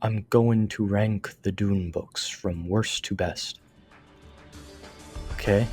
I'm going to rank the Dune books from worst to best. Okay?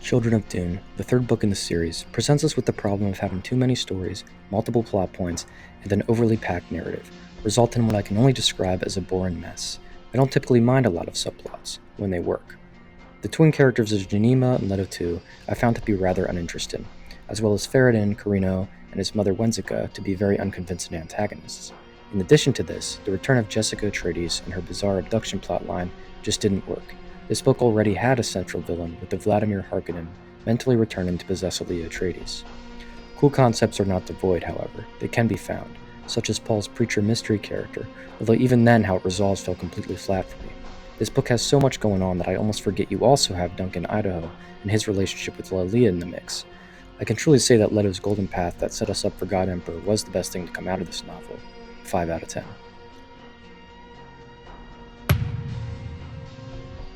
Children of Dune, the third book in the series, presents us with the problem of having too many stories, multiple plot points, and an overly packed narrative, resulting in what I can only describe as a boring mess. I don't typically mind a lot of subplots, when they work. The twin characters of Janima and Leto II I found to be rather uninteresting, as well as Ferrodin, Carino, and his mother Wenzica to be very unconvincing antagonists. In addition to this, the return of Jessica Atreides and her bizarre abduction plotline just didn't work. This book already had a central villain with the Vladimir Harkonnen mentally returning to possess Leia Atreides. Cool concepts are not devoid, however. They can be found, such as Paul's preacher mystery character, although even then how it resolves fell completely flat for me. This book has so much going on that I almost forget you also have Duncan Idaho and his relationship with Leia in the mix. I can truly say that Leto's golden path that set us up for God Emperor was the best thing to come out of this novel. 5 out of 10.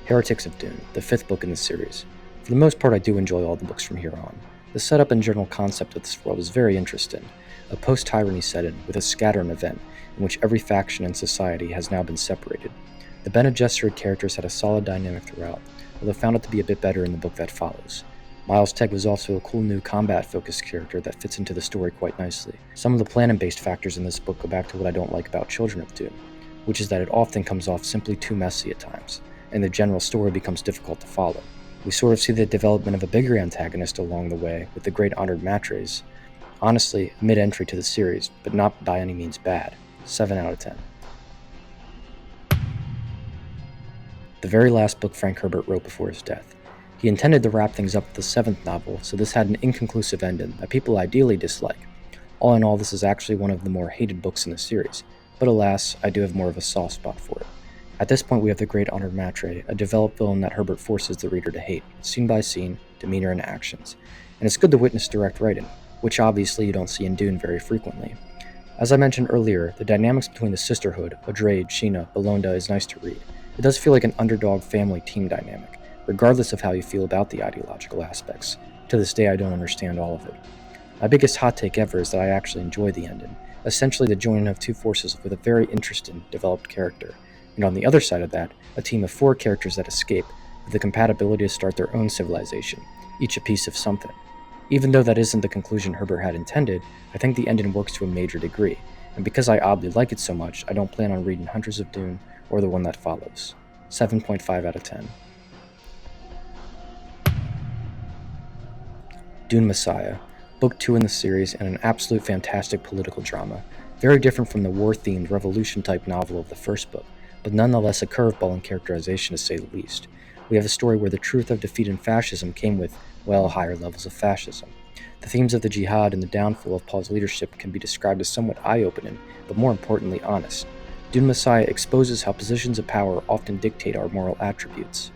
Heretics of Dune, the fifth book in the series. For the most part, I do enjoy all the books from here on. The setup and general concept of this world is very interesting. A post-tyranny setting with a scattering event in which every faction in society has now been separated. The Bene Gesserit characters had a solid dynamic throughout, although found it to be a bit better in the book that follows. Miles Tegg was also a cool new combat-focused character that fits into the story quite nicely. Some of the planning-based factors in this book go back to what I don't like about Children of Dune, which is that it often comes off simply too messy at times, and the general story becomes difficult to follow. We sort of see the development of a bigger antagonist along the way with the Great Honored Matres. Honestly, a mid-entry to the series, but not by any means bad. 7 out of 10. The very last book Frank Herbert wrote before his death. He intended to wrap things up with the seventh novel, so this had an inconclusive ending that people ideally dislike. All in all, this is actually one of the more hated books in the series, but alas, I do have more of a soft spot for it. At this point, we have the Great Honored Matre, a developed villain that Herbert forces the reader to hate, scene by scene, demeanor, and actions. And it's good to witness direct writing, which obviously you don't see in Dune very frequently. As I mentioned earlier, the dynamics between the Sisterhood, Adrade, Sheena, Belonda is nice to read. It does feel like an underdog family team dynamic, regardless of how you feel about the ideological aspects. To this day, I don't understand all of it. My biggest hot take ever is that I actually enjoy the ending, essentially the joining of two forces with a very interesting, developed character. And on the other side of that, a team of 4 characters that escape, with the compatibility to start their own civilization, each a piece of something. Even though that isn't the conclusion Herbert had intended, I think the ending works to a major degree, and because I oddly like it so much, I don't plan on reading Hunters of Dune or the one that follows. 7.5 out of 10. Dune Messiah, Book 2 in the series and an absolute fantastic political drama, very different from the war-themed revolution-type novel of the first book, but nonetheless a curveball in characterization to say the least. We have a story where the truth of defeating fascism came with, well, higher levels of fascism. The themes of the jihad and the downfall of Paul's leadership can be described as somewhat eye-opening, but more importantly honest. Dune Messiah exposes how positions of power often dictate our moral attributes.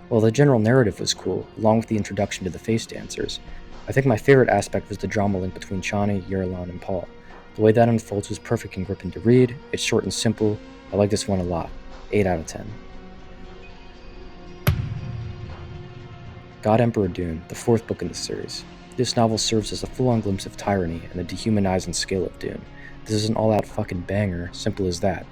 While the general narrative was cool, along with the introduction to the face dancers, I think my favorite aspect was the drama link between Chani, Yerlan, and Paul. The way that unfolds was perfect and gripping to read, it's short and simple. I like this one a lot. 8 out of 10. God Emperor Dune, the 4th book in the series. This novel serves as a full-on glimpse of tyranny and the dehumanizing scale of Dune. This is an all-out fucking banger, simple as that.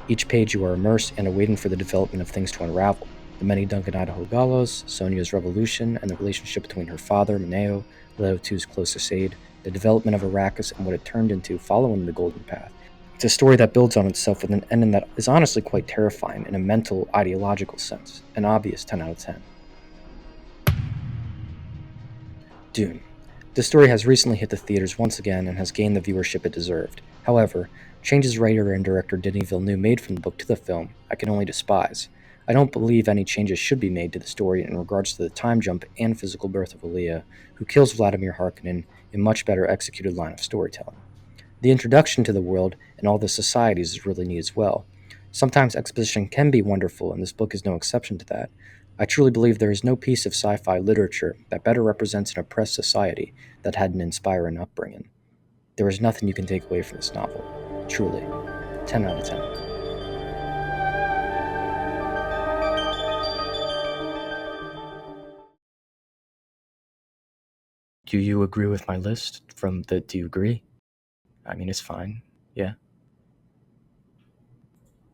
Each page you are immersed and are waiting for the development of things to unravel. The many Duncan Idaho Gallos, Sonia's revolution, and the relationship between her father, Mineo, Leto II's closest aide, the development of Arrakis and what it turned into following the Golden Path. It's a story that builds on itself with an ending that is honestly quite terrifying in a mental, ideological sense. An obvious 10 out of 10. Dune. This story has recently hit the theaters once again and has gained the viewership it deserved. However, changes writer and director Denis Villeneuve made from the book to the film, I can only despise. I don't believe any changes should be made to the story in regards to the time jump and physical birth of Aaliyah, who kills Vladimir Harkonnen in much better executed line of storytelling. The introduction to the world and all the societies is really neat as well. Sometimes exposition can be wonderful, and this book is no exception to that. I truly believe there is no piece of sci fi literature that better represents an oppressed society that had an inspiring upbringing. There is nothing you can take away from this novel. Truly. 10 out of 10. Do you agree with my list? Do you agree? I mean, it's fine. Yeah.